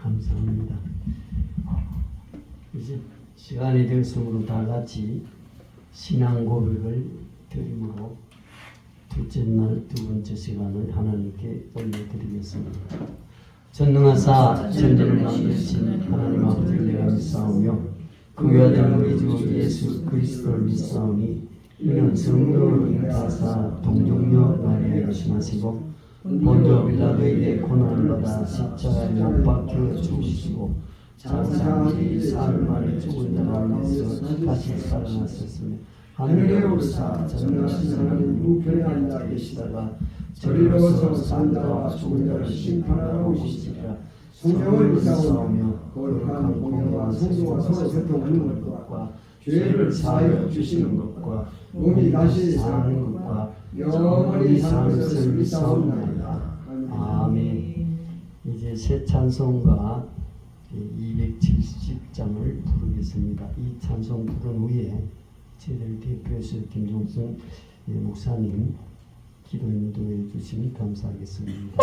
감사합니다. 이제 시간이 되었으므로 다 같이 신앙 고백을 드림으로 둘째 날 두 번째 시간을 하나님께 올려드리겠습니다. 전능하사 천지를 만드신 하나님 아버지를 내가 믿사오며 그 외아들 우리 주 예수 그리스도를 믿사오니 이는 성령으로 잉타하사 동정녀 마리아에게 심하시고 본토 빌라도에게 고난을 받아 십자가에 못 박혀 죽으시고 장사함이 사흘 만에 죽은 자 가운데서 다시 살아나셨으며 하늘에 오르사 전능하신 하나님 우편에 앉아 계시다가 저리로서 산 자와 죽은 자를 심판하러 오시리라. 성령을 믿사오며 거룩한 공의와 성도와 서로 소통하는 것과 죄를 사하여 주시는 것과 몸이 다시 사는 것과 영원히 사는 것을 믿사옵나이다. 아멘. 이제 새 찬송가 270장을 부르겠습니다. 이 찬송 부른 후에 저희들 대표해서 김종성 목사님 기도 인도해 주시면 감사하겠습니다.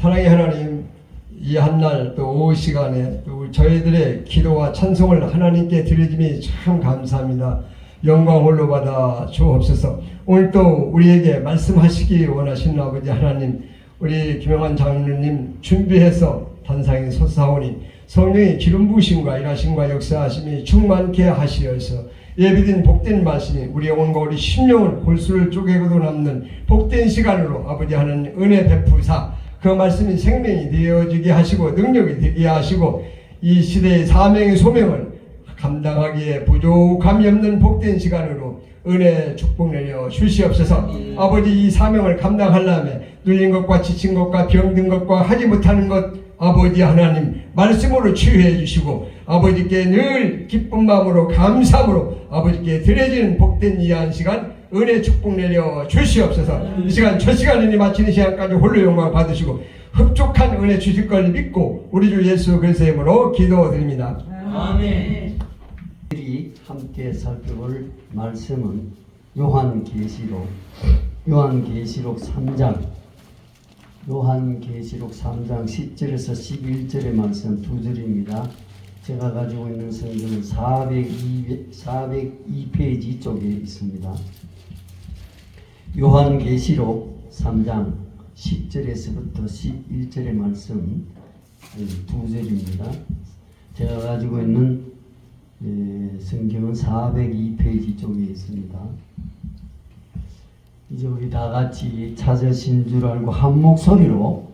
사랑의 하나님, 이 한날 또 오후 시간에 또 저희들의 기도와 찬송을 하나님께 드리심이 참 감사합니다. 영광 홀로 받아 주옵소서. 오늘 또 우리에게 말씀하시기 원하시는 아버지 하나님, 우리 김영환 장로님 준비해서 단상에 솟아오니 성령의 기름 부으심과 일하심과 역사하심이 충만케 하시어서 예비된 복된 말씀이 우리 영혼과 우리 심령을 골수를 쪼개고도 남는 복된 시간으로 아버지 하나님 은혜 베푸사 그 말씀이 생명이 되어지게 하시고 능력이 되게 하시고 이 시대의 사명의 소명을 감당하기에 부족함이 없는 복된 시간으로 은혜 축복 내려 주시옵소서. 아버지 이 사명을 감당하려면 눌린 것과 지친 것과 병든 것과 하지 못하는 것 아버지 하나님 말씀으로 치유해 주시고 아버지께 늘 기쁜 마음으로 감사함으로 아버지께 드려지는 복된 이한 시간 은혜 축복 내려 주시옵소서. 이 시간 첫 시간을 마치는 시간까지 홀로 영광 받으시고 흡족한 은혜 주실 걸 믿고 우리 주 예수 그리스도의 이름으로 기도드립니다. 아멘. 우리 함께 살펴볼 말씀은 요한계시록 3장 요한계시록 3장 10절에서 11절의 말씀 두 절입니다. 제가 가지고 있는 성경은 402페이지 쪽에 있습니다. 요한계시록 3장 10절에서부터 11절의 말씀 두 절입니다. 제가 가지고 있는 성경은 402페이지 쪽에 있습니다. 이제 우리 다 같이 찾으신 줄 알고 한 목소리로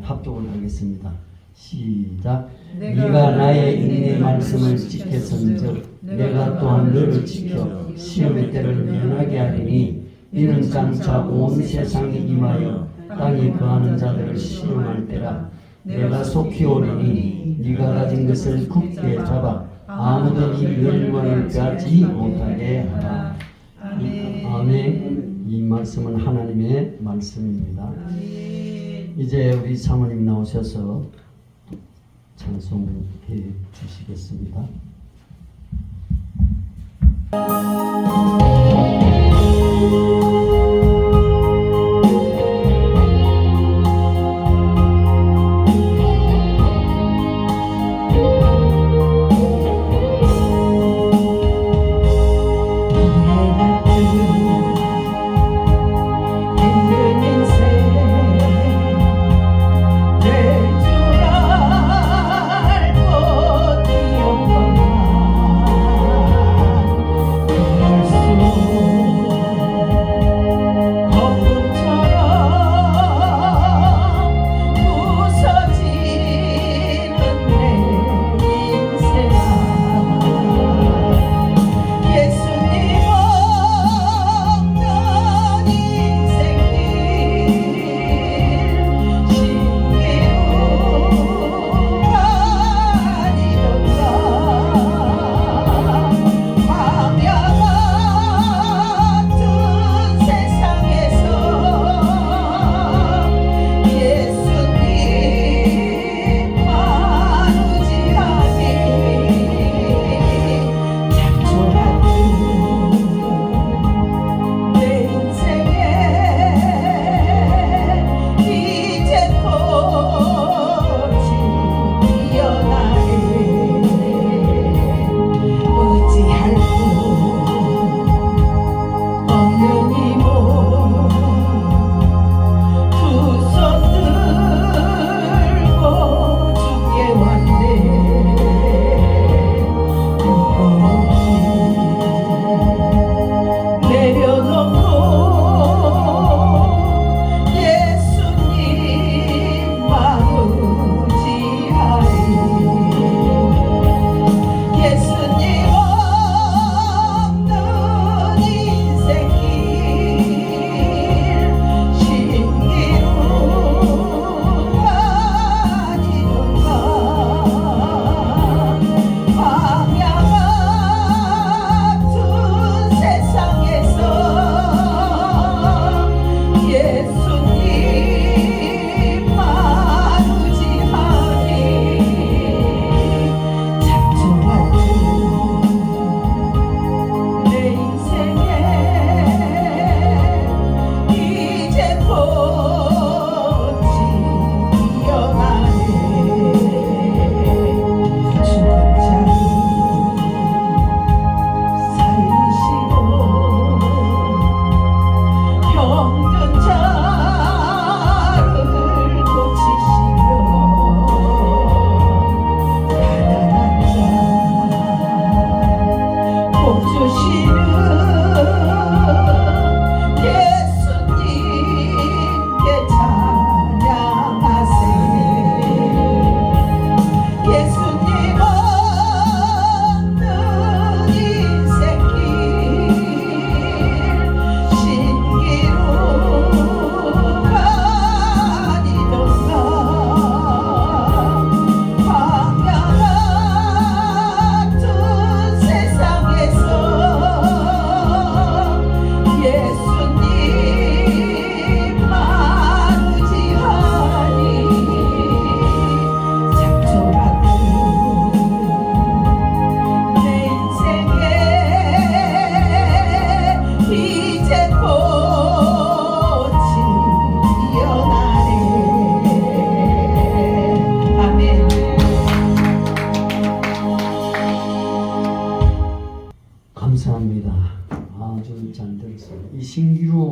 합독을 하겠습니다. 시작. 네가 나의 인내 말씀을 지켰은즉 내가 또한 너를 지켜 시험의 때를 면하게 하리니 이는 장차 온 세상에 임하여 땅에 거하는 자들을 시험할 때라. 내가 속히 오리니 네가 가진 것을 굳게 잡아 아무도 이 멸망을 빼앗지 못하게 하라. 아멘. 이 말씀은 하나님의 말씀입니다. 이제 우리 사모님 나오셔서 찬송해 주시겠습니다. 될 줄 알고 뛰어간다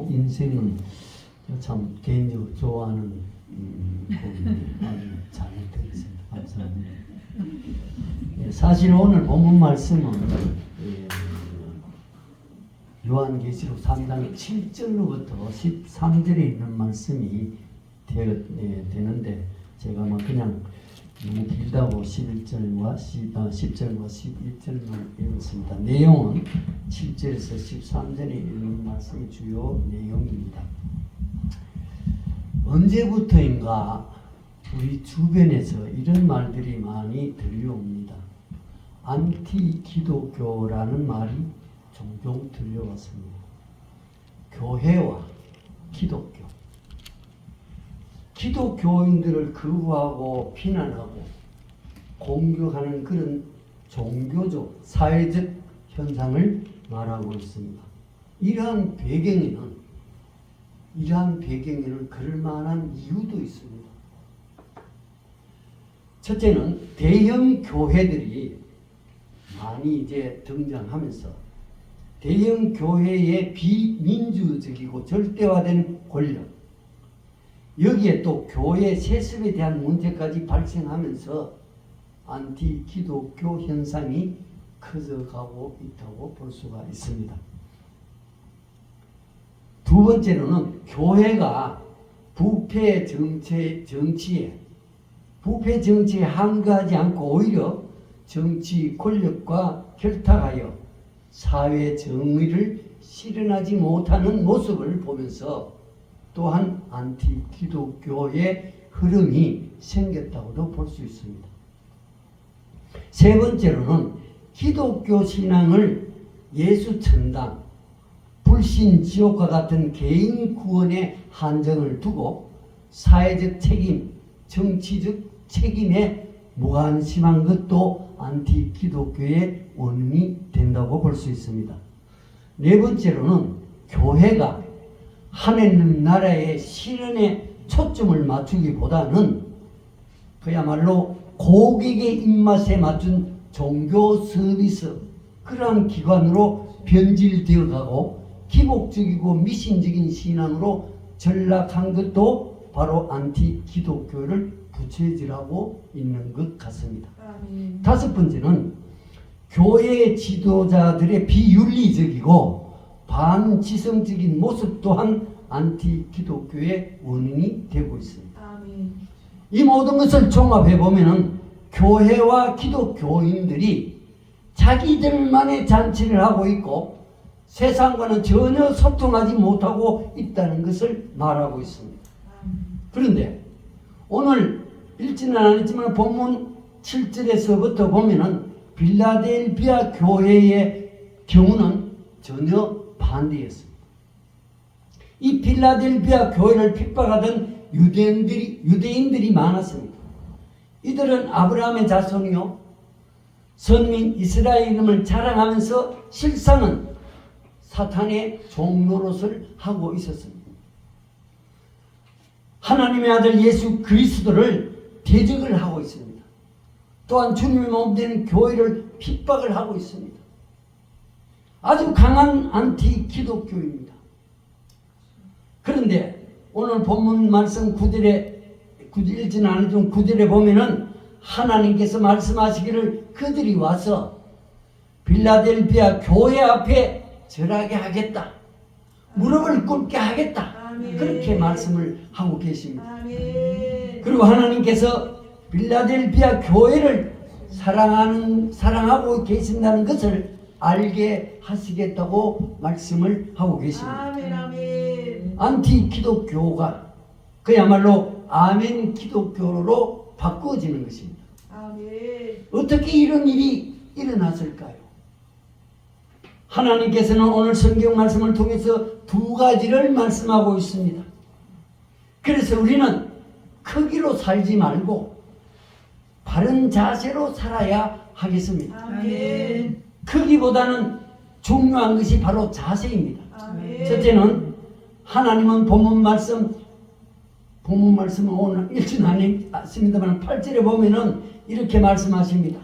인생은 참 개인적으로 좋아하는 곡이 아주 잘 들었습니다. 감사합니다. 예, 사실 오늘 본문 말씀은 요한계시록 3장 7절로부터 13절에 있는 말씀이 되는데 제가 그냥 너무 길다고 11절과 10절과 11절만 읽었습니다. 내용은 7절에서 13절에 있는 말씀이 주요 내용입니다. 언제부터인가 우리 주변에서 이런 말들이 많이 들려옵니다. 안티 기독교라는 말이 종종 들려왔습니다. 교회와 기독교. 기독교인들을 거부하고 비난하고 공격하는 그런 종교적, 사회적 현상을 말하고 있습니다. 이러한 배경에는 그럴 만한 이유도 있습니다. 첫째는 대형 교회들이 많이 이제 등장하면서 대형 교회의 비민주적이고 절대화된 권력, 여기에 또 교회 세습에 대한 문제까지 발생하면서 안티 기독교 현상이 커져가고 있다고 볼 수가 있습니다. 두 번째로는 교회가 부패 정치에 항거하지 않고 오히려 정치 권력과 결탁하여 사회 정의를 실현하지 못하는 모습을 보면서 또한 안티 기독교의 흐름이 생겼다고도 볼 수 있습니다. 세 번째로는 기독교 신앙을 예수 천당, 불신 지옥과 같은 개인 구원의 한정을 두고 사회적 책임, 정치적 책임에 무관심한 것도 안티 기독교의 원인이 된다고 볼 수 있습니다. 네 번째로는 교회가 하나님 나라의 실현에 초점을 맞추기보다는 그야말로 고객의 입맛에 맞춘 종교 서비스, 그러한 기관으로 변질되어 가고 기복적이고 미신적인 신앙으로 전락한 것도 바로 안티 기독교를 부채질하고 있는 것 같습니다. 다섯 번째는 교회 지도자들의 비윤리적이고 반지성적인 모습 또한 안티 기독교의 원인이 되고 있습니다. 이 모든 것을 종합해 보면은 교회와 기독교인들이 자기들만의 잔치를 하고 있고 세상과는 전혀 소통하지 못하고 있다는 것을 말하고 있습니다. 그런데 오늘 읽지는 않았지만 본문 7절에서부터 보면은 빌라델비아 교회의 경우는 전혀 반대였습니다. 이 빌라델비아 교회를 핍박하던 유대인들이 많았습니다. 이들은 아브라함의 자손이요 선민 이스라엘 이름을 자랑하면서 실상은 사탄의 종노릇을 하고 있었습니다. 하나님의 아들 예수 그리스도를 대적을 하고 있습니다. 또한 주님의 몸된 교회를 핍박을 하고 있습니다. 아주 강한 안티 기독교입니다. 그런데 오늘 본문 말씀 9절에 읽지는 않았지만 9절에 보면은 하나님께서 말씀하시기를 그들이 와서 빌라델비아 교회 앞에 절하게 하겠다. 무릎을 꿇게 하겠다. 아멘. 그렇게 말씀을 하고 계십니다. 아멘. 그리고 하나님께서 빌라델비아 교회를 사랑하고 계신다는 것을 알게 하시겠다고 말씀을 하고 계십니다. 아멘. 아멘. 안티 기독교가 그야말로 아멘 기독교로 바꾸어지는 것입니다. 아멘. 어떻게 이런 일이 일어났을까요? 하나님께서는 오늘 성경 말씀을 통해서 두 가지를 말씀하고 있습니다. 그래서 우리는 크기로 살지 말고 바른 자세로 살아야 하겠습니다. 아멘. 크기보다는 중요한 것이 바로 자세입니다. 아멘. 첫째는 하나님은 본문 말씀은 오늘 읽지는 않습니다만 8절에 보면은 이렇게 말씀하십니다.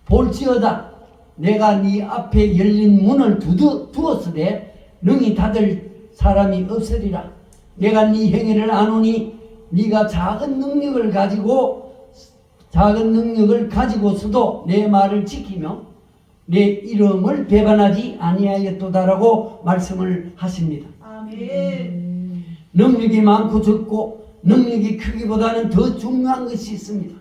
볼지어다 내가 네 앞에 열린 문을 두었으되 능히 닫을 사람이 없으리라. 내가 네 행위를 아노니 네가 작은 능력을 가지고서도 내 말을 지키며 내 이름을 배반하지 아니하였도다라고 말씀을 하십니다. 아멘. 능력이 많고 적고 능력이 크기보다는 더 중요한 것이 있습니다.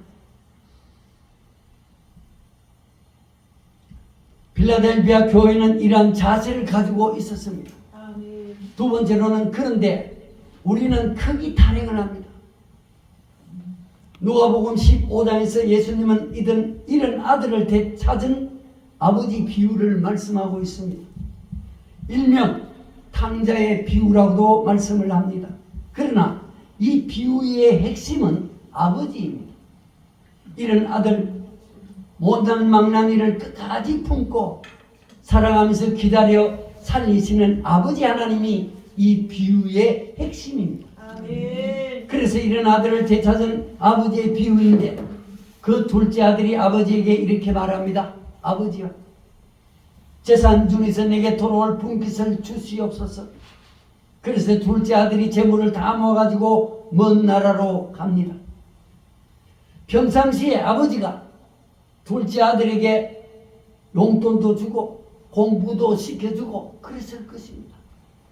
필라델피아 교회는 이러한 자세를 가지고 있었습니다. 아멘. 두 번째로는 그런데 우리는 크기 타령을 합니다. 누가복음 15장에서 예수님은 이런 아들을 되찾은 아버지 비유를 말씀하고 있습니다. 일명 탕자의 비유라고도 말씀을 합니다. 그러나 이 비유의 핵심은 아버지입니다. 이런 아들 못난망나니를 끝까지 품고 사랑하면서 기다려 살리시는 아버지 하나님이 이 비유의 핵심입니다. 아멘. 그래서 이런 아들을 되찾은 아버지의 비유인데 그 둘째 아들이 아버지에게 이렇게 말합니다. 아버지여, 재산 중에서 내게 돌아올 분깃을 주시옵소서. 그래서 둘째 아들이 재물을 다 모아가지고 먼 나라로 갑니다. 평상시에 아버지가 둘째 아들에게 용돈도 주고 공부도 시켜주고 그랬을 것입니다.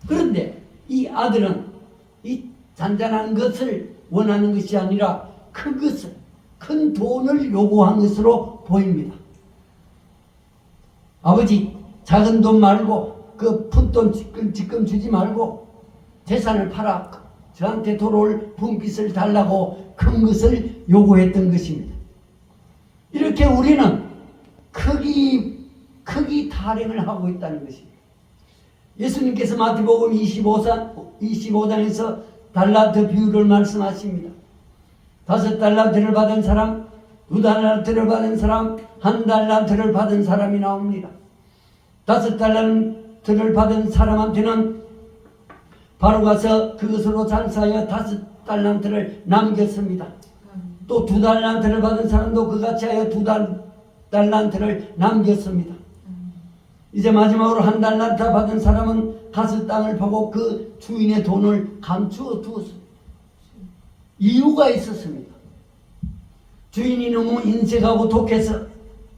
그런데 이 아들은 이 잔잔한 것을 원하는 것이 아니라 큰 돈을 요구한 것으로 보입니다. 아버지, 작은 돈 말고 그 푼돈 지금 주지 말고 재산을 팔아 저한테 돌아올 분깃을 달라고 큰 것을 요구했던 것입니다. 이렇게 우리는 크기 타령을 하고 있다는 것입니다. 예수님께서 마태복음 25장에서 달란트 비유를 말씀하십니다. 5달란트를 받은 사람, 2달란트를 받은 사람, 1달란트를 받은 사람이 나옵니다. 5달란트를 받은 사람한테는 바로 가서 그것으로 장사하여 5달란트를 남겼습니다. 또 2달란트를 받은 사람도 그같이 하여 2달란트를 남겼습니다. 이제 마지막으로 1달란트 받은 사람은 가서 땅을 파고 그 주인의 돈을 감추어 두었습니다. 이유가 있었습니다. 주인이 너무 인색하고 독해서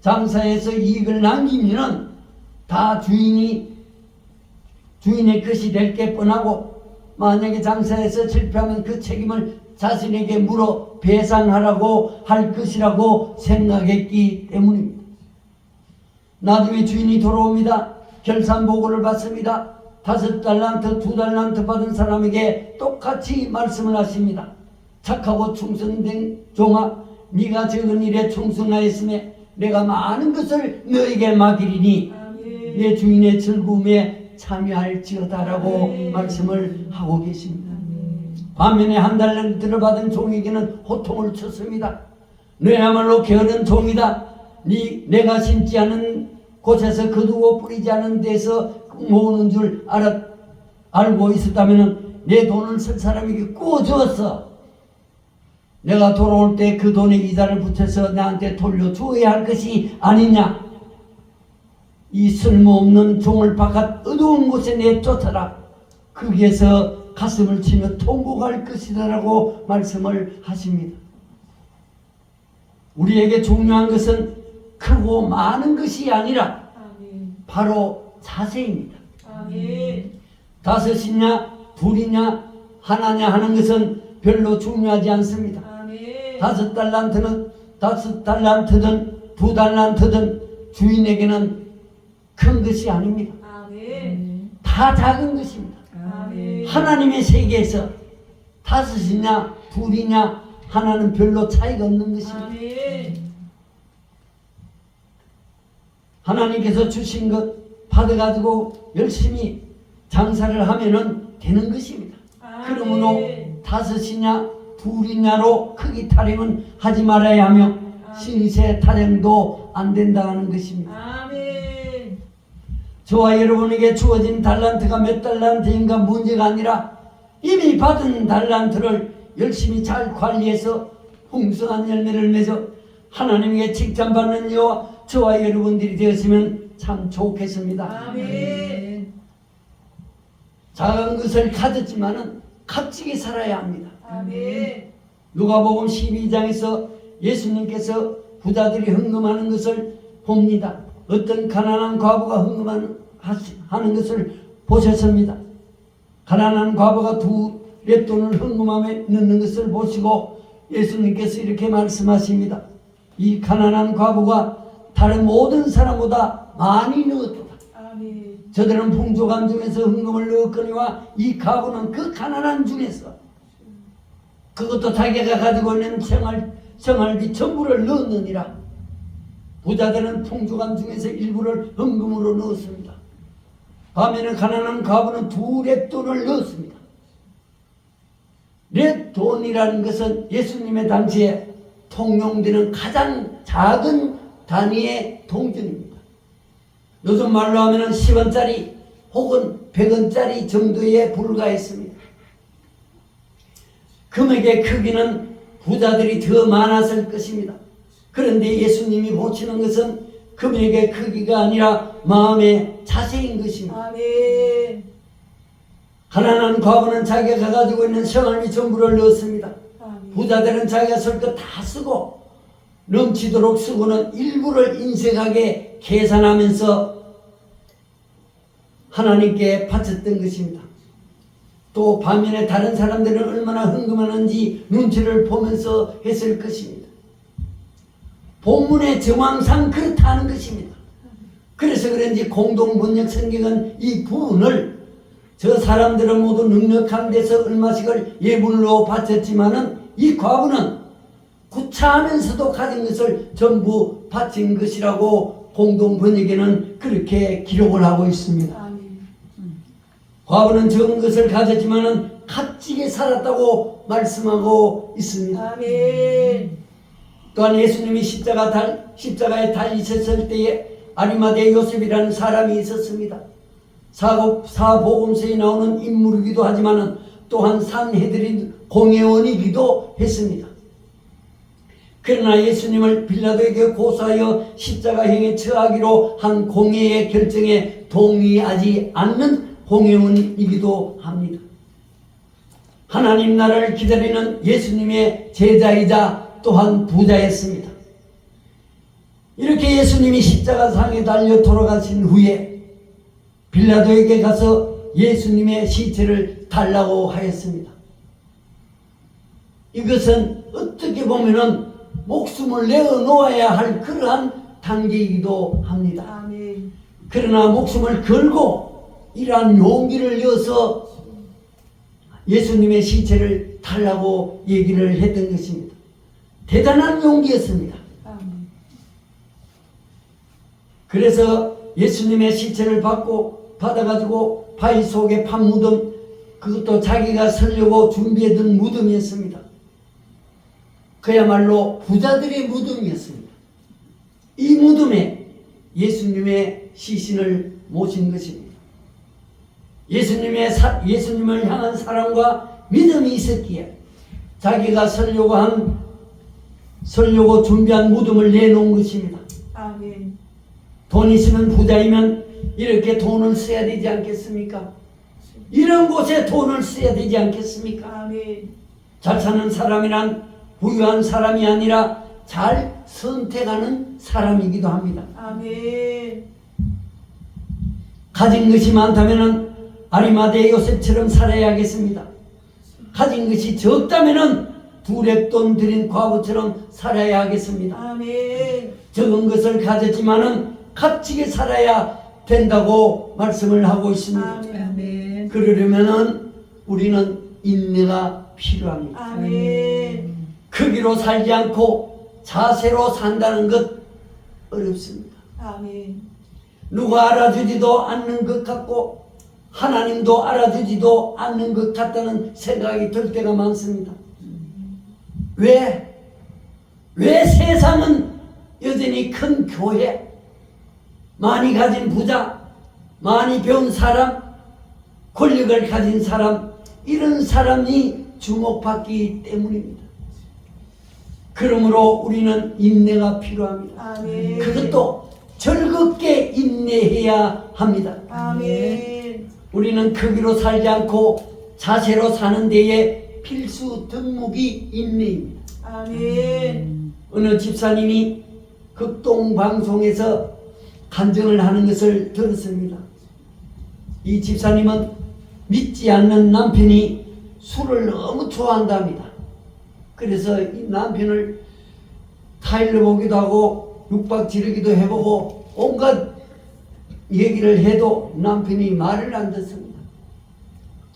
장사해서 이익을 남기면은 다 주인의 것이 될 게 뻔하고 만약에 장사해서 실패하면 그 책임을 자신에게 물어 배상하라고 할 것이라고 생각했기 때문입니다. 나중에 주인이 돌아옵니다. 결산보고를 받습니다. 5달란트, 2달란트 받은 사람에게 똑같이 말씀을 하십니다. 착하고 충성된 종아, 네가 적은 일에 충성하였음에 내가 많은 것을 너에게 맡기리니 내 주인의 즐거움에 참여할지어다라고 말씀을 하고 계십니다. 반면에 1달란트를 받은 종에게는 호통을 쳤습니다. 너야말로 게으른 종이다. 내가 심지 않은 곳에서 거두고 뿌리지 않은 데서 모으는 줄 알고 있었다면 내 돈을 쓸 사람에게 구워주었어. 내가 돌아올 때 그 돈에 이자를 붙여서 나한테 돌려주어야 할 것이 아니냐. 이 쓸모없는 종을 바깥 어두운 곳에 내쫓아라. 거기에서 가슴을 치며 통곡할 것이다라고 말씀을 하십니다. 우리에게 중요한 것은 크고 많은 것이 아니라 바로 자세입니다. 5이냐 2이냐 하나냐 하는 것은 별로 중요하지 않습니다. 5달란트든 2달란트든 주인에게는 큰 것이 아닙니다. 다 작은 것입니다. 하나님의 세계에서 5이냐 2이냐 하나는 별로 차이가 없는 것입니다. 하나님께서 주신 것 받아가지고 열심히 장사를 하면은 되는 것입니다. 그러므로 5이냐 2이냐로 크기 타령은 하지 말아야 하며 신세 타령도 안 된다는 것입니다. 저와 여러분에게 주어진 달란트가 몇 달란트인가 문제가 아니라 이미 받은 달란트를 열심히 잘 관리해서 풍성한 열매를 맺어 하나님에게 칭찬받는 저와 여러분들이 되었으면 참 좋겠습니다. 작은 것을 가졌지만은 값지게 살아야 합니다. 아멘. 누가복음 12장에서 예수님께서 부자들이 헌금하는 것을 봅니다. 어떤 가난한 과부가 헌금하는 것을 보셨습니다. 가난한 과부가 2렙돈을 헌금함에 넣는 것을 보시고 예수님께서 이렇게 말씀하십니다. 이 가난한 과부가 다른 모든 사람보다 많이 넣었도다. 아멘. 저들은 풍족한 중에서 헌금을 넣었거니와 이 과부는 그 가난한 중에서 그것도 자기가 가지고 있는 생활비 전부를 넣었느니라. 부자들은 풍족한 중에서 일부를 헌금으로 넣었습니다. 반면에 가난한 과부는 2렙돈을 넣었습니다. 렙돈이라는 것은 예수님의 당시에 통용되는 가장 작은 단위의 동전입니다. 요즘 말로 하면 10원짜리 혹은 100원짜리 정도에 불과했습니다. 금액의 크기는 부자들이 더 많았을 것입니다. 그런데 예수님이 보시는 것은 금액의 크기가 아니라 마음의 자세인 것입니다. 아멘. 가난한 과부는 자기가 가지고 있는 생활비 전부를 넣었습니다. 아멘. 부자들은 자기가 쓸 것 다 쓰고 넘치도록 쓰고는 일부를 인색하게 계산하면서 하나님께 바쳤던 것입니다. 또 반면에 다른 사람들은 얼마나 헌금하는지 눈치를 보면서 했을 것입니다. 본문의 정황상 그렇다는 것입니다. 그래서 그런지 공동번역 성경은 이 부분을 저 사람들은 모두 넉넉한 데서 얼마씩을 예물로 바쳤지만은 이 과부는 구차하면서도 가진 것을 전부 바친 것이라고 공동번역에는 그렇게 기록을 하고 있습니다. 아멘. 과부는 적은 것을 가졌지만은 값지게 살았다고 말씀하고 있습니다. 아멘. 또한 예수님이 십자가에 달리셨을 때에 아리마대 요셉이라는 사람이 있었습니다. 사복음서에 나오는 인물이기도 하지만은 또한 산헤드린 공회원이기도 했습니다. 그러나 예수님을 빌라도에게 고소하여 십자가형에 처하기로 한 공회의 결정에 동의하지 않는 공회원이기도 합니다. 하나님 나라를 기다리는 예수님의 제자이자 또한 부자였습니다. 이렇게 예수님이 십자가상에 달려 돌아가신 후에 빌라도에게 가서 예수님의 시체를 달라고 하였습니다. 이것은 어떻게 보면은 목숨을 내어놓아야 할 그러한 단계이기도 합니다. 아멘. 그러나 목숨을 걸고 이러한 용기를 내어서 예수님의 시체를 달라고 얘기를 했던 것입니다. 대단한 용기였습니다. 아멘. 그래서 예수님의 시체를 받아가지고 바위 속에 판 무덤, 그것도 자기가 설려고 준비해둔 무덤이었습니다. 그야말로 부자들의 무덤이었습니다. 이 무덤에 예수님의 시신을 모신 것입니다. 예수님을 향한 사랑과 믿음이 있었기에 자기가 설려고 준비한 무덤을 내놓은 것입니다. 아멘. 돈 있으면 부자이면 이렇게 돈을 써야 되지 않겠습니까? 이런 곳에 돈을 써야 되지 않겠습니까? 아멘. 잘 사는 사람이란 부유한 사람이 아니라 잘 선택하는 사람이기도 합니다. 아멘. 가진 것이 많다면 아리마대 요셉처럼 살아야겠습니다. 가진 것이 적다면 2렙돈 드린 과부처럼 살아야 하겠습니다. 아멘. 적은 것을 가졌지만은 값지게 살아야 된다고 말씀을 하고 있습니다. 아멘. 그러려면은 우리는 인내가 필요합니다. 아멘. 크기로 살지 않고 자세로 산다는 것 어렵습니다. 아멘. 누가 알아주지도 않는 것 같고 하나님도 알아주지도 않는 것 같다는 생각이 들 때가 많습니다. 왜 세상은 여전히 큰 교회, 많이 가진 부자, 많이 배운 사람, 권력을 가진 사람, 이런 사람이 주목받기 때문입니다. 그러므로 우리는 인내가 필요합니다. 아멘. 그것도 즐겁게 인내해야 합니다. 아멘. 우리는 크기로 살지 않고 자세로 사는 데에 필수 덕목이 인내입니다. 아멘. 어느 집사님이 극동방송에서 간증을 하는 것을 들었습니다. 이 집사님은 믿지 않는 남편이 술을 너무 좋아한답니다. 그래서 이 남편을 타일러 보기도 하고 육박 지르기도 해보고 온갖 얘기를 해도 남편이 말을 안 듣습니다.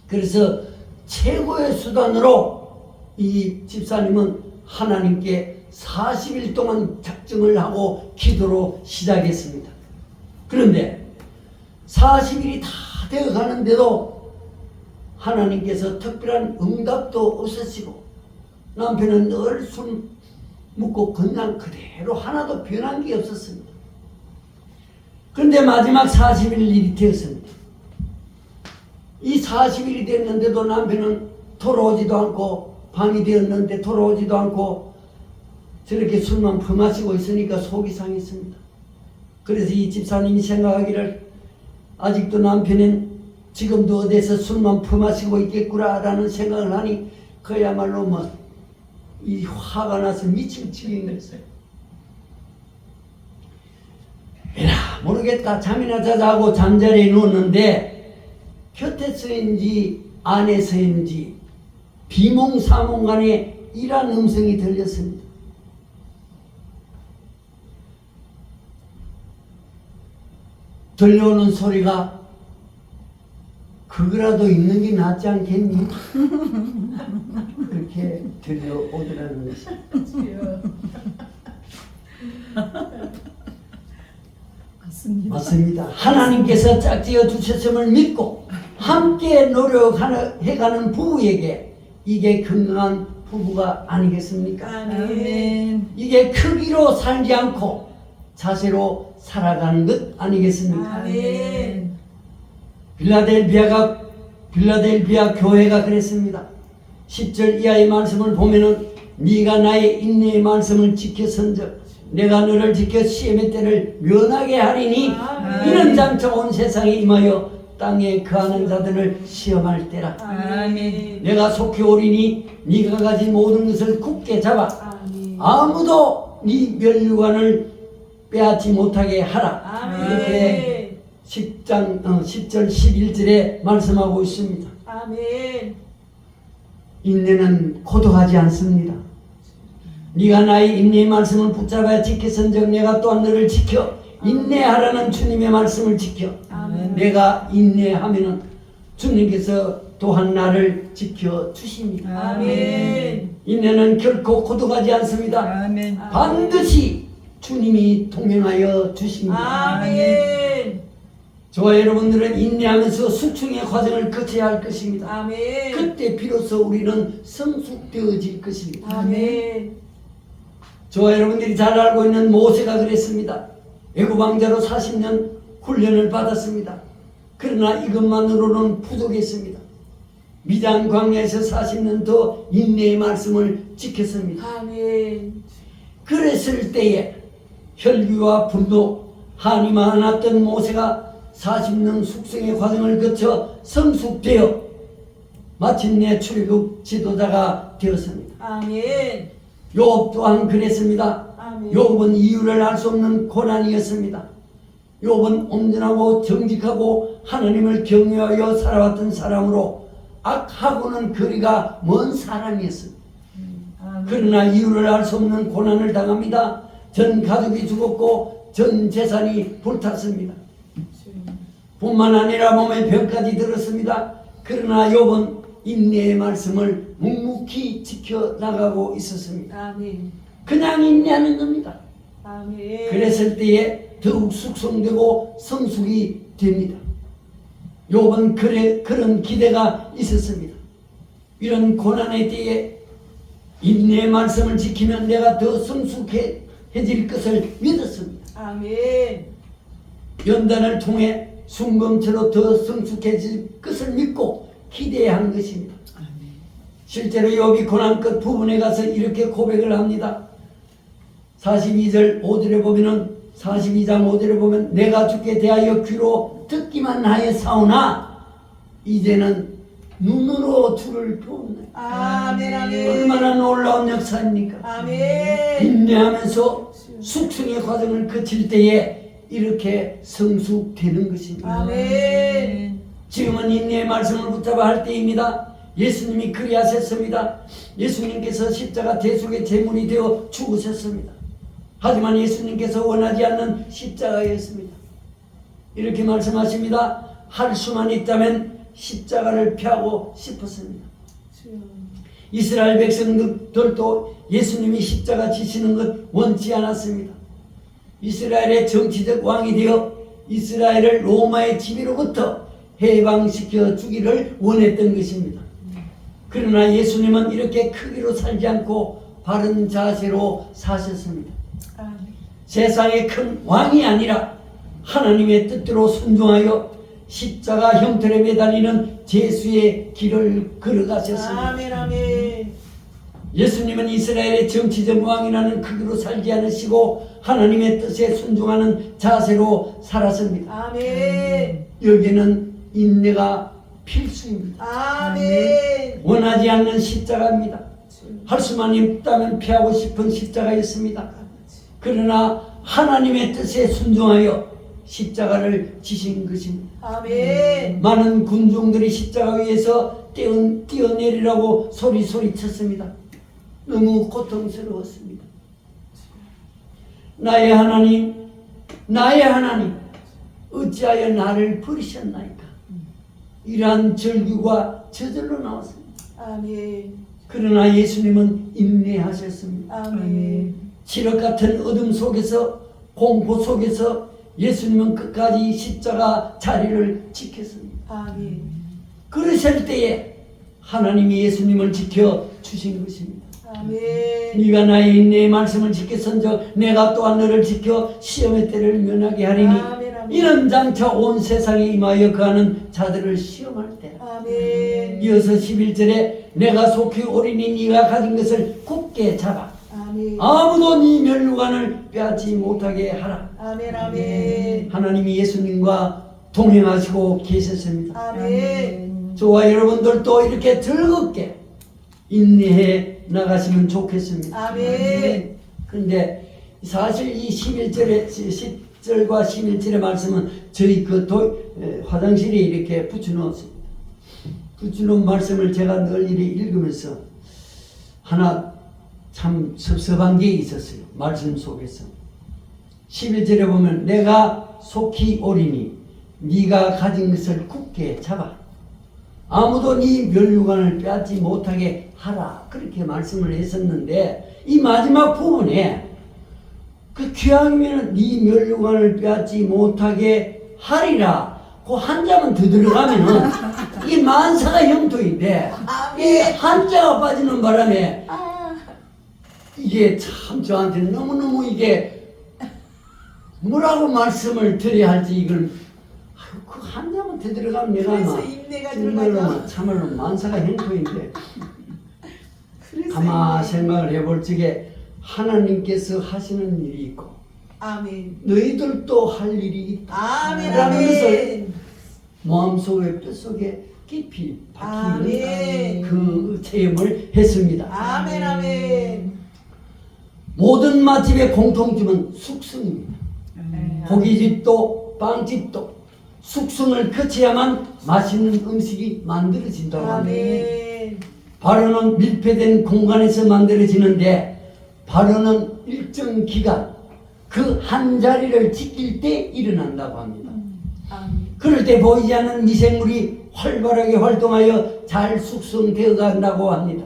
그래서 최고의 수단으로 이 집사님은 하나님께 40일 동안 작정을 하고 기도로 시작했습니다. 그런데 40일이 다 되어 가는데도 하나님께서 특별한 응답도 없으시고 남편은 늘 술 먹고 그냥 그대로 하나도 변한 게 없었습니다. 그런데 마지막 40일이 되었습니다. 이 40일이 됐는데도 남편은 돌아오지도 않고 밤이 되었는데 돌아오지도 않고 저렇게 술만 퍼마시고 있으니까 속이 상했습니다. 그래서 이 집사님이 생각하기를 아직도 남편은 지금도 어디서 술만 퍼마시고 있겠구나라는 생각을 하니 그야말로 이 화가 나서 미칠 지경이었어요. 에라 모르겠다 잠이나 자자고 잠자리에 누웠는데 곁에서인지 안에서인지 비몽사몽간에 이런 음성이 들렸습니다. 들려오는 소리가 그거라도 있는 게 낫지 않겠니? 그렇게 들려오더라는 것입니다. 맞습니다. 하나님께서 짝지어 주셨음을 믿고 함께 노력해가는 부부에게 이게 건강한 부부가 아니겠습니까? 아멘. 이게 크기로 살지 않고 자세로 살아가는 것 아니겠습니까? 아멘. 빌라델비아 교회가 그랬습니다. 10절 이하의 말씀을 보면은 네가 나의 인내의 말씀을 지켰은즉 내가 너를 지켜 시험의 때를 면하게 하리니 아멘. 이는 장차 온 세상에 임하여 땅에 거하는 자들을 시험할 때라. 아멘. 내가 속히 오리니 네가 가진 모든 것을 굳게 잡아 아멘. 아무도 네 면류관을 빼앗지 못하게 하라. 아멘. 이렇게 10절 11절에 말씀하고 있습니다. 아멘. 인내는 고독하지 않습니다. 네가 나의 인내의 말씀을 붙잡아야 지켰은즉 내가 또한 너를 지켜 인내하라는 주님의 말씀을 지켜 아멘. 내가 인내하면은 주님께서 또한 나를 지켜 주십니다. 아멘. 인내는 결코 고독하지 않습니다. 아멘. 반드시 주님이 동행하여 주십니다. 아멘. 저와 여러분들은 인내하면서 수충의 과정을 거쳐야 할 것입니다. 아멘. 그때 비로소 우리는 성숙되어질 것입니다. 아멘. 저와 여러분들이 잘 알고 있는 모세가 그랬습니다. 애굽 왕자로 40년 훈련을 받았습니다. 그러나 이것만으로는 부족했습니다. 미장 광야에서 40년 더 인내의 말씀을 지켰습니다. 아멘. 그랬을 때에 혈기와 분노, 한이 많았던 모세가 40년 숙성의 과정을 거쳐 성숙되어 마침내 출애굽 지도자가 되었습니다. 아멘. 욥 또한 그랬습니다. 아멘. 욥은 이유를 알 수 없는 고난이었습니다. 욥은 온전하고 정직하고 하나님을 경외하여 살아왔던 사람으로 악하고는 거리가 먼 사람이었습니다. 그러나 이유를 알 수 없는 고난을 당합니다. 전 가족이 죽었고 전 재산이 불탔습니다. 뿐만 아니라 몸에 병까지 들었습니다. 그러나 욥은 인내의 말씀을 묵묵히 지켜나가고 있었습니다. 아멘. 그냥 인내하는 겁니다. 아멘. 그랬을 때에 더욱 숙성되고 성숙이 됩니다. 욥은 그런 기대가 있었습니다. 이런 고난의 때에 인내의 말씀을 지키면 내가 더 성숙해질 것을 믿었습니다. 아멘. 연단을 통해 순금처럼 더 성숙해질 것을 믿고 기대한 것입니다. 실제로 욥이 고난 끝 부분에 가서 이렇게 고백을 합니다. 42절 5절에 보면은 42장 5절에 보면 내가 주께 대하여 귀로 듣기만 하여 사오나 이제는 눈으로 주를 보네. 아멘. 아멘. 얼마나 놀라운 역사입니까? 아멘. 인내하면서 숙성의 과정을 거칠 때에 이렇게 성숙되는 것입니다. 아멘. 지금은 인내의 말씀을 붙잡아 할 때입니다. 예수님이 그리하셨습니다. 예수님께서 십자가 대속의 제물이 되어 죽으셨습니다. 하지만 예수님께서 원하지 않는 십자가였습니다. 이렇게 말씀하십니다. 할 수만 있다면 십자가를 펴고 싶었습니다. 이스라엘 백성들도 예수님이 십자가 지시는 것 원치 않았습니다. 이스라엘의 정치적 왕이 되어 이스라엘을 로마의 지배로부터 해방시켜 주기를 원했던 것입니다. 그러나 예수님은 이렇게 크기로 살지 않고 바른 자세로 사셨습니다. 아멘. 세상의 큰 왕이 아니라 하나님의 뜻대로 순종하여 십자가 형틀에 매달리는 제수의 길을 걸어가셨습니다. 아멘. 아멘. 예수님은 이스라엘의 정치적 왕이라는 크기로 살지 않으시고 하나님의 뜻에 순종하는 자세로 살았습니다. 아멘. 여기는 인내가 필수입니다. 아멘. 원하지 않는 십자가입니다. 할 수만 있다면 피하고 싶은 십자가였습니다. 그러나 하나님의 뜻에 순종하여 십자가를 지신 것입니다. 아멘. 많은 군중들이 십자가 위에서 뛰어내리라고 소리쳤습니다. 너무 고통스러웠습니다. 나의 하나님, 나의 하나님, 어찌하여 나를 버리셨나이까? 이러한 절규가 저절로 나왔습니다. 아멘. 그러나 예수님은 인내하셨습니다. 아멘. 칠흑 같은 어둠 속에서, 공포 속에서 예수님은 끝까지 십자가 자리를 지켰습니다. 아멘. 그러실 때에 하나님이 예수님을 지켜 주신 것입니다. 아멘. 네가 나의 인내의 말씀을 지켰은즉 내가 또한 너를 지켜 시험의 때를 면하게 하리니 아멘. 아멘. 이런 장차 온 세상에 임하여 거하는 자들을 시험할 때 아멘. 이어서 11절에 내가 속히 오리니 네가 가진 것을 굳게 잡아 아멘. 아무도 네 면류관을 빼앗지 못하게 하라. 아멘. 아멘. 하나님이 예수님과 동행하시고 계셨습니다. 아멘. 저와 여러분들도 이렇게 즐겁게 인내해 나가시면 좋겠습니다. 아멘. 그런데 사실 이 11절에 10절과 11절의 말씀은 저희 화장실에 이렇게 붙여놓았습니다. 붙여놓은 말씀을 제가 늘 읽으면서 하나 참 섭섭한 게 있었어요. 말씀 속에서 11절에 보면 내가 속히 오리니 네가 가진 것을 굳게 잡아 아무도 네 면류관을 빼앗지 못하게 하라 그렇게 말씀을 했었는데 이 마지막 부분에 그 기왕이면 네 면류관을 빼앗지 못하게 하리라 그 한자만 더 들어가면은 이 만사가 형통인데 이 한자가 빠지는 바람에 이게 참 저한테는 너무너무 이게 뭐라고 말씀을 드려야 할지 이걸 그 한자만 더 들어가면 내가 그래서 막 인내가 정말로 들어가죠. 참말로 만사가 형통인데 그래서 가만 인내. 생각을 해볼 적에 하나님께서 하시는 일이 있고 아멘. 너희들도 할 일이 있다 아멘. 라는 것을 아멘. 마음속에 뼛속에 깊이 박히는 아멘. 그 체험을 했습니다. 아멘. 아멘. 모든 맛집의 공통점은 숙성입니다. 아멘. 고깃집도 빵집도 숙성을 거쳐야만 맛있는 음식이 만들어진다고 합니다. 아멘. 발효는 밀폐된 공간에서 만들어지는데 발효는 일정 기간 그 한 자리를 지킬 때 일어난다고 합니다. 아멘. 그럴 때 보이지 않는 미생물이 활발하게 활동하여 잘 숙성되어 간다고 합니다.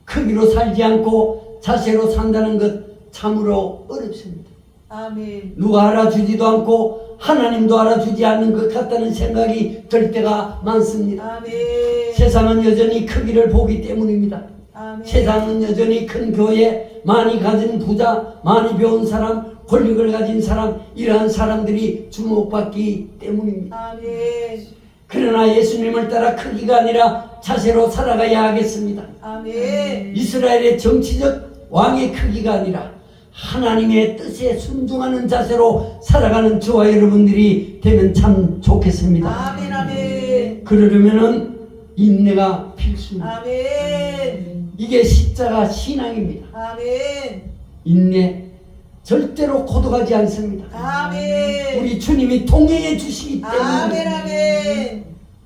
크기로 살지 않고 자세로 산다는 것 참으로 어렵습니다. 아멘. 누가 알아주지도 않고 하나님도 알아주지 않는 것 같다는 생각이 들 때가 많습니다. 아멘. 세상은 여전히 크기를 보기 때문입니다. 아멘. 세상은 여전히 큰 교회, 많이 가진 부자, 많이 배운 사람, 권력을 가진 사람 이러한 사람들이 주목받기 때문입니다. 아멘. 그러나 예수님을 따라 크기가 아니라 자세로 살아가야 하겠습니다. 아멘. 이스라엘의 정치적 왕의 크기가 아니라 하나님의 뜻에 순종하는 자세로 살아가는 저와 여러분들이 되면 참 좋겠습니다. 아멘. 아멘. 그러려면은 인내가 필수입니다. 아멘. 이게 십자가 신앙입니다. 아멘. 인내 절대로 고독하지 않습니다. 아멘. 우리 주님이 동행해 주시기 때문에 아멘. 아멘.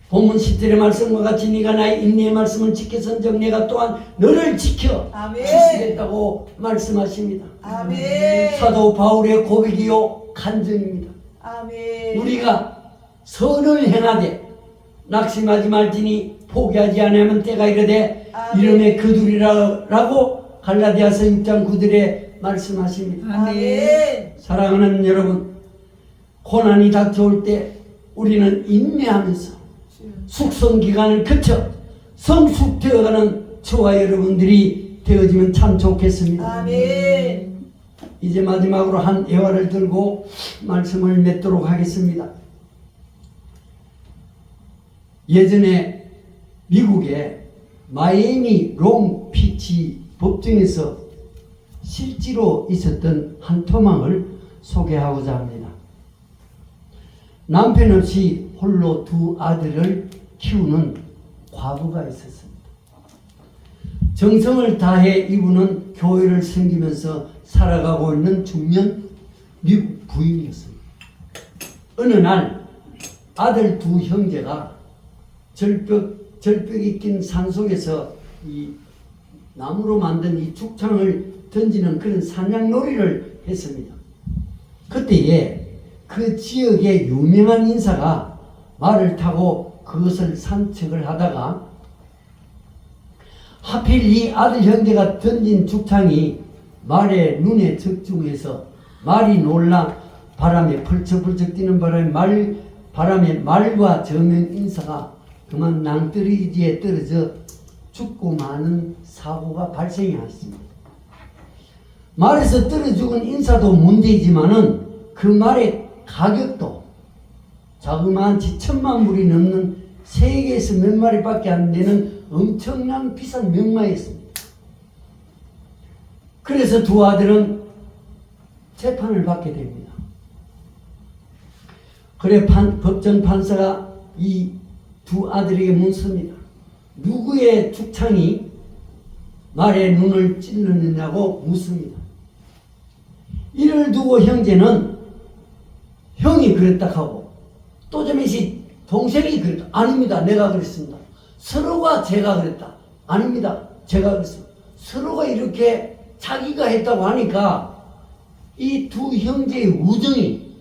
본문 10절의 말씀과 같이 네가 나의 인내의 말씀을 지켜선적 내가 또한 너를 지켜 아멘. 주시겠다고 말씀하십니다. 아멘. 사도 바울의 고백이요 간증입니다. 아멘. 우리가 선을 행하되 낙심하지 말지니 포기하지 않으면 때가 이르되 아멘. 이름에 그들이라고 갈라디아서 6장 9절에 말씀하십니다. 아멘. 사랑하는 여러분, 고난이 닥쳐올 때 우리는 인내하면서 숙성 기간을 거쳐 성숙되어가는 저와 여러분들이 되어지면 참 좋겠습니다. 아멘. 이제 마지막으로 한 예화를 들고 말씀을 맺도록 하겠습니다. 예전에 미국의 마이애미 롱피치 법정에서 실제로 있었던 한 토막을 소개하고자 합니다. 남편 없이 홀로 두 아들을 키우는 과부가 있었습니다. 정성을 다해 이분은 교회를 섬기면서 살아가고 있는 중년 미국 부인이었습니다. 어느 날 아들 두 형제가 절벽이 낀 산속에서 이 나무로 만든 이 죽창을 던지는 그런 사냥놀이를 했습니다. 그때에 그 지역의 유명한 인사가 말을 타고 그것을 산책을 하다가 하필 이 아들 형제가 던진 죽창이 말의 눈에 적중해서 말이 놀라 바람에 펄쩍펄쩍 뛰는 바람에 말과 저명 인사가 그만 낭떠러지에 떨어져 죽고 마는 사고가 발생했습니다. 말에서 떨어 죽은 인사도 문제이지만은 그 말의 가격도 자그마치 1,000만 불이 넘는 세계에서 몇 마리밖에 안 되는 엄청난 비싼 명마였습니다. 그래서 두 아들은 재판을 받게 됩니다. 그래 법정 판사가 이 두 아들에게 묻습니다. 누구의 죽창이 말의 눈을 찔렀느냐고 묻습니다. 이를 두고 형제는 형이 그랬다 하고 또 좀씩 동생이 그랬다. 아닙니다. 내가 그랬습니다. 서로가 제가 그랬다. 아닙니다. 제가 그랬습니다. 서로가 이렇게 자기가 했다고 하니까 이 두 형제의 우정이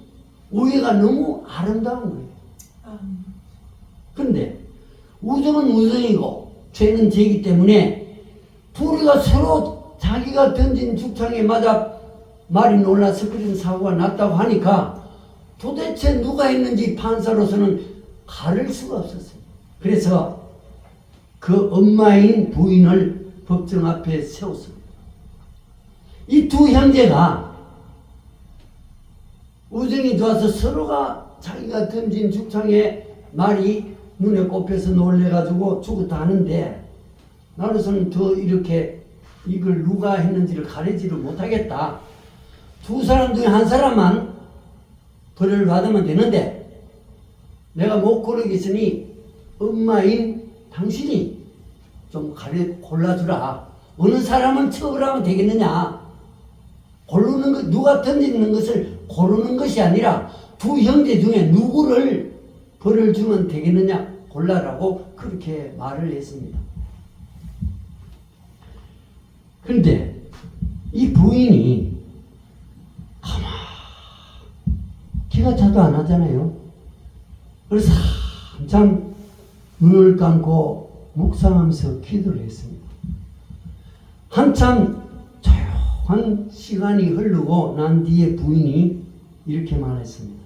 우애가 너무 아름다운 거예요. 그런데 우정은 우정이고 죄는 죄이기 때문에 둘이가 서로 자기가 던진 죽창에 맞아 말이 놀라서 그런 사고가 났다고 하니까 도대체 누가 했는지 판사로서는 가를 수가 없었어요. 그래서 그 엄마인 부인을 법정 앞에 세웠습니다. 이 두 형제가 우정이 좋아서 서로가 자기가 던진 죽창에 말이 눈에 꼽혀서 놀래가지고 죽었다 하는데 나로서는 더 이렇게 이걸 누가 했는지를 가리지를 못하겠다. 두 사람 중에 한 사람만 벌을 받으면 되는데 내가 못 고르겠으니 엄마인 당신이 좀 골라주라. 어느 사람은 처벌하면 되겠느냐. 고르는 것, 누가 던지는 것을 고르는 것이 아니라 두 형제 중에 누구를 벌을 주면 되겠느냐 골라라고 그렇게 말을 했습니다. 그런데 이 부인이 기가 차도 안 하잖아요. 그래서 한참 눈을 감고 묵상하면서 기도를 했습니다. 한참 조용한 시간이 흐르고 난 뒤에 부인이 이렇게 말했습니다.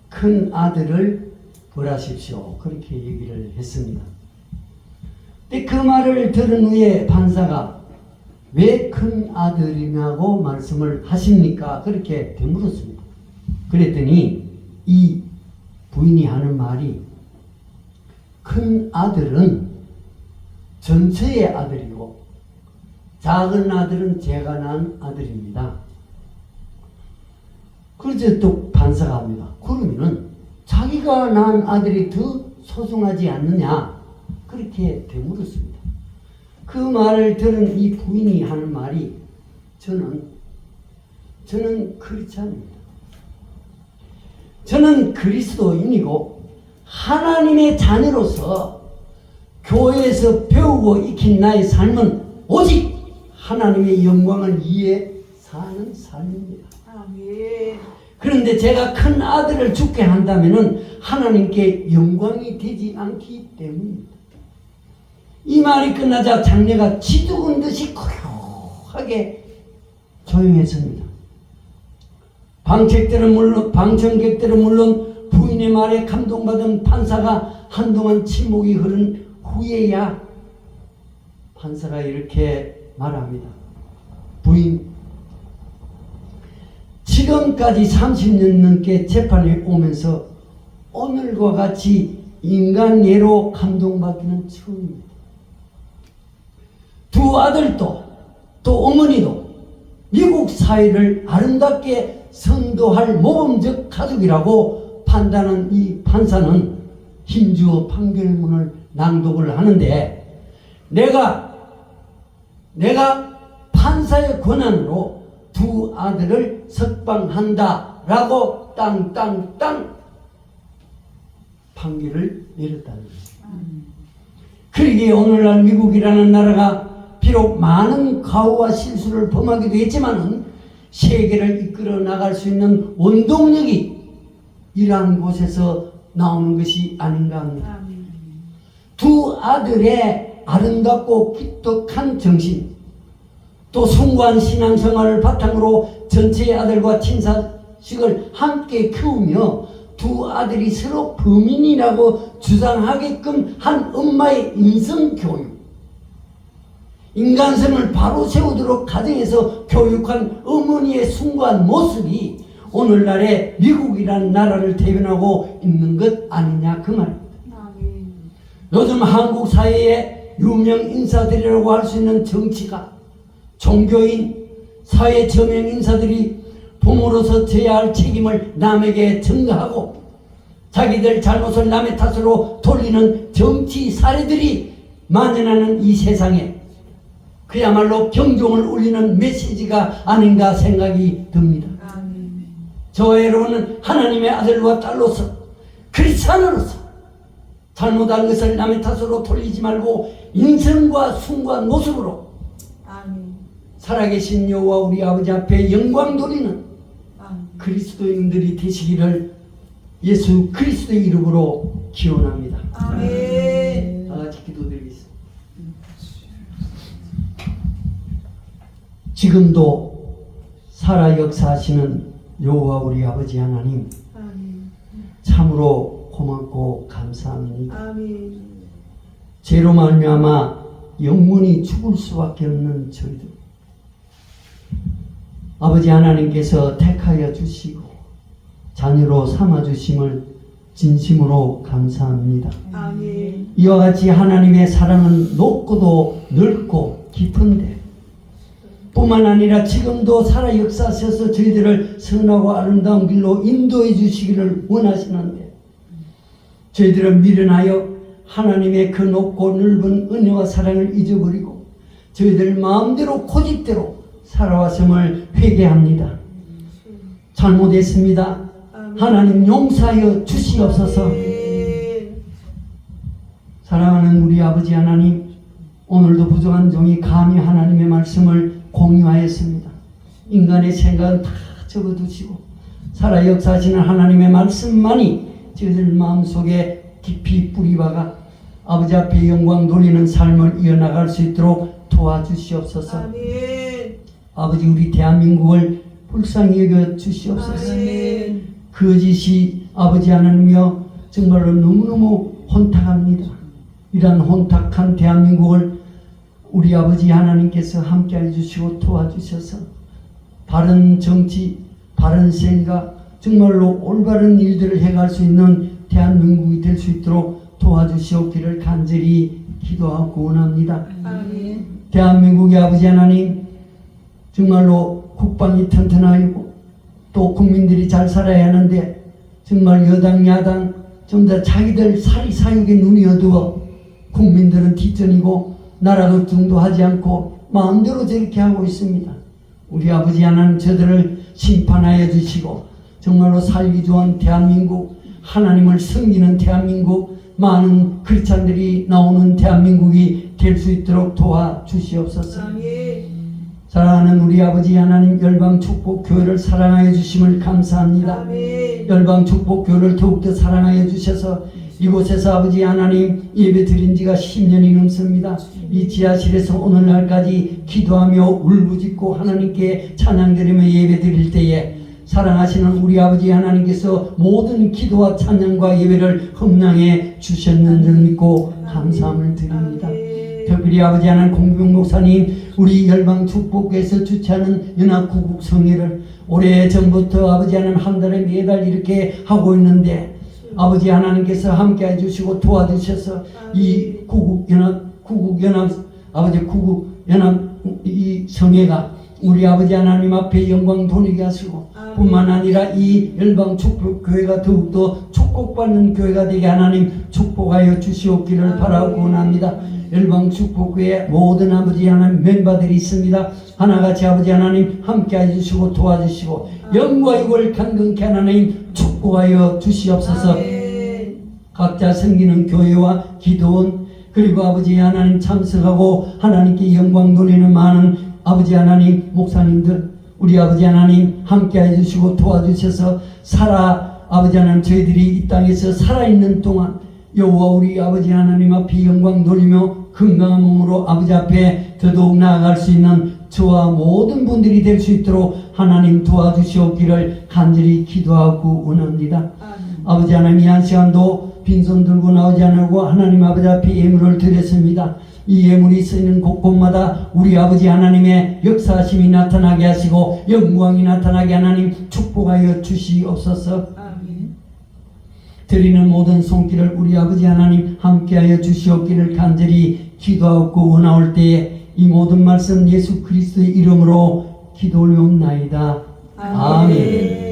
큰 아들을 벌하십시오. 그렇게 얘기를 했습니다. 근데 그 말을 들은 후에 판사가 왜 큰 아들이냐고 말씀을 하십니까? 그렇게 되물었습니다. 그랬더니 이 부인이 하는 말이 큰 아들은 전처의 아들이고 작은 아들은 제가 낳은 아들입니다. 그래서 또 판사가 합니다. 그러면은 자기가 낳은 아들이 더 소중하지 않느냐 그렇게 되물었습니다. 그 말을 들은 이 부인이 하는 말이 저는 크리스찬입니다. 저는 그리스도인이고 하나님의 자녀로서 교회에서 배우고 익힌 나의 삶은 오직 하나님의 영광을 위해 사는 삶입니다. 아멘. 그런데 제가 큰 아들을 죽게 한다면 하나님께 영광이 되지 않기 때문입니다. 이 말이 끝나자 장례가 지두군 듯이 고요하게 조용했습니다. 방청객들은 물론 부인의 말에 감동받은 판사가 한동안 침묵이 흐른 후에야 판사가 이렇게 말합니다. 부인, 지금까지 30년 넘게 재판에 오면서 오늘과 같이 인간예로 감동받기는 처음입니다. 두 아들도 또 어머니도 미국 사회를 아름답게 선도할 모범적 가족이라고 판단한 이 판사는 힘주어 판결문을 낭독을 하는데 내가 판사의 권한으로 두 아들을 석방한다라고 땅땅땅 판결을 내렸다는 것입니다. 그러기에 오늘날 미국이라는 나라가 비록 많은 가오와 실수를 범하기도 했지만은 세계를 이끌어 나갈 수 있는 원동력이 이러한 곳에서 나오는 것이 아닌가 합니다. 두 아들의 아름답고 기특한 정신, 또 숭고한 신앙생활을 바탕으로 전체의 아들과 친자식을 함께 키우며 두 아들이 서로 범인이라고 주장하게끔 한 엄마의 인성교육, 인간성을 바로 세우도록 가정에서 교육한 어머니의 숭고한 모습이 오늘날의 미국이라는 나라를 대변하고 있는 것 아니냐 그 말입니다. 요즘 한국 사회의 유명 인사들이라고 할 수 있는 정치가, 종교인, 사회 저명 인사들이 부모로서 져야 할 책임을 남에게 전가하고 자기들 잘못을 남의 탓으로 돌리는 정치 사례들이 만연하는 이 세상에 그야말로 경종을 울리는 메시지가 아닌가 생각이 듭니다. 저와 여러분은 하나님의 아들과 딸로서 크리스찬으로서 잘못한 것을 남의 탓으로 돌리지 말고 인성과 숭고한 모습으로 살아계신 여호와 우리 아버지 앞에 영광 돌리는 그리스도인들이 되시기를 예수 그리스도의 이름으로 기원합니다. 아멘. 다 같이 기도드리겠습니다. 지금도 살아 역사하시는 여호와 우리 아버지 하나님, 참으로 고맙고 감사합니다. 죄로 말미암아 영원히 죽을 수밖에 없는 저희들, 아버지 하나님께서 택하여 주시고 자녀로 삼아 주심을 진심으로 감사합니다. 이와 같이 하나님의 사랑은 높고도 넓고 깊은데 뿐만 아니라 지금도 살아 역사하셔서 저희들을 선하고 아름다운 길로 인도해 주시기를 원하시는데 저희들은 미련하여 하나님의 그 높고 넓은 은혜와 사랑을 잊어버리고 저희들 마음대로 고집대로 살아왔음을 회개합니다. 잘못했습니다. 하나님 용서하여 주시옵소서. 사랑하는 우리 아버지 하나님, 오늘도 부족한 종이 감히 하나님의 말씀을 공유하였습니다. 인간의 생각은 다 적어두시고 살아 역사하시는 하나님의 말씀만이 저희들 마음속에 깊이 뿌리박아 아버지 앞에 영광 돌리는 삶을 이어나갈 수 있도록 도와주시옵소서. 아버지 우리 대한민국을 불쌍히 여겨 주시옵소서. 거짓이 아버지 하나님이여 정말로 너무너무 혼탁합니다. 이러한 혼탁한 대한민국을 우리 아버지 하나님께서 함께해 주시고 도와주셔서 바른 정치, 바른 생각, 정말로 올바른 일들을 해갈 수 있는 대한민국이 될 수 있도록 도와주시옵기를 간절히 기도하고 원합니다. 대한민국의 아버지 하나님, 정말로 국방이 튼튼하고 또 국민들이 잘 살아야 하는데 정말 여당 야당 전부 다 자기들 사리사욕에 눈이 어두워 국민들은 뒷전이고 나라도 중도하지 않고 마음대로 저렇게 하고 있습니다. 우리 아버지 하나님 저들을 심판하여 주시고 정말로 살기 좋은 대한민국, 하나님을 섬기는 대한민국, 많은 크리스찬들이 나오는 대한민국이 될 수 있도록 도와주시옵소서. 아멘. 사랑하는 우리 아버지 하나님, 열방축복교회를 사랑하여 주심을 감사합니다. 아멘. 열방축복교회를 더욱더 사랑하여 주셔서 이곳에서 아버지 하나님 예배 드린 지가 10년이 넘습니다. 이 지하실에서 오늘날까지 기도하며 울부짖고 하나님께 찬양드리며 예배 드릴 때에 사랑하시는 우리 아버지 하나님께서 모든 기도와 찬양과 예배를 흠량해 주셨는 줄 믿고 감사함을 드립니다. 특별히 아버지 하나님 공병 목사님, 우리 열방축복교회에서 주최하는 연합구국성회를 오래전부터 아버지 하나님 한 달에 매달 이렇게 하고 있는데 아버지 하나님께서 함께 해주시고 도와주셔서 이 구국연합 이 성회가 우리 아버지 하나님 앞에 영광 돌리게 하시고 뿐만 아니라 이 열방축복교회가 더욱더 축복받는 교회가 되게 하나님 축복하여 주시옵기를 바라고 원합니다. 열방축복교회 모든 아버지 하나님 멤버들이 있습니다. 하나같이 아버지 하나님 함께 해주시고 도와주시고 영과 육을 강건케 하나님 축복하여 주시옵소서. 각자 섬기는 교회와 기도원 그리고 아버지 하나님 참석하고 하나님께 영광 돌리는 많은 아버지 하나님 목사님들 우리 아버지 하나님 함께 해주시고 도와주셔서 아버지 하나님 저희들이 이 땅에서 살아있는 동안 여호와 우리 아버지 하나님 앞에 영광 돌리며 건강한 몸으로 아버지 앞에 더더욱 나아갈 수 있는 저와 모든 분들이 될 수 있도록 하나님 도와주시옵기를 간절히 기도하고 원합니다. 아버지 하나님 이 한 시간도 빈손 들고 나오지 않으고 하나님 아버지 앞에 예물을 드렸습니다. 이 예물이 쓰이는 곳곳마다 우리 아버지 하나님의 역사하심이 나타나게 하시고 영광이 나타나게 하나님 축복하여 주시옵소서. 드리는 모든 손길을 우리 아버지 하나님 함께하여 주시옵기를 간절히 기도하고 원하올 때에 이 모든 말씀 예수 그리스도의 이름으로 기도 올리옵나이다. 아멘.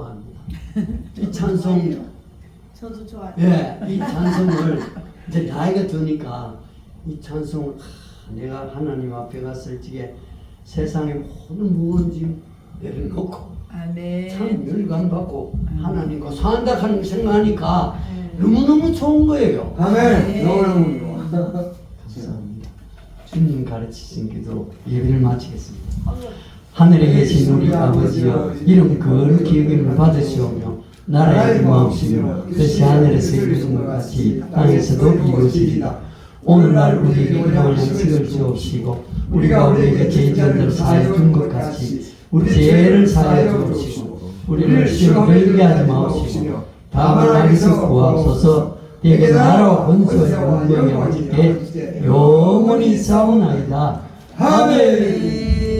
좋아합니다. 이 찬송, 저도 좋아요. 예, 이 찬송을 이제 나이가 드니까 이 찬송을 내가 하나님 앞에 갔을 적에 세상의 모든 무거운 짐 내려놓고 아멘. 참 열감받고 하나님과 산다 하는 생각하니까 너무너무 좋은 거예요. 아멘. 너무너무 좋아. 감사합니다. 주님 가르치신 기도 예배를 마치겠습니다. 하늘에 계신 우리 아버지여 이름 거룩히 여김을 받으시오며 나라의 임하옵시며 뜻이 하늘에서 이루어진 것 같이 땅에서도 이루어지리다. 오늘날 우리에게 필요한 양식을 주옵시고 우리가 우리에게 죄인들을 사하여 준 것 같이 우리 죄를 사하여 주옵시고 우리를 시험에 들게 하지 마옵시며 다만 악에서 구하옵소서. 내게 나라와 권세와 영광이 아버지께 영원히 있사옵나이다. 아멘.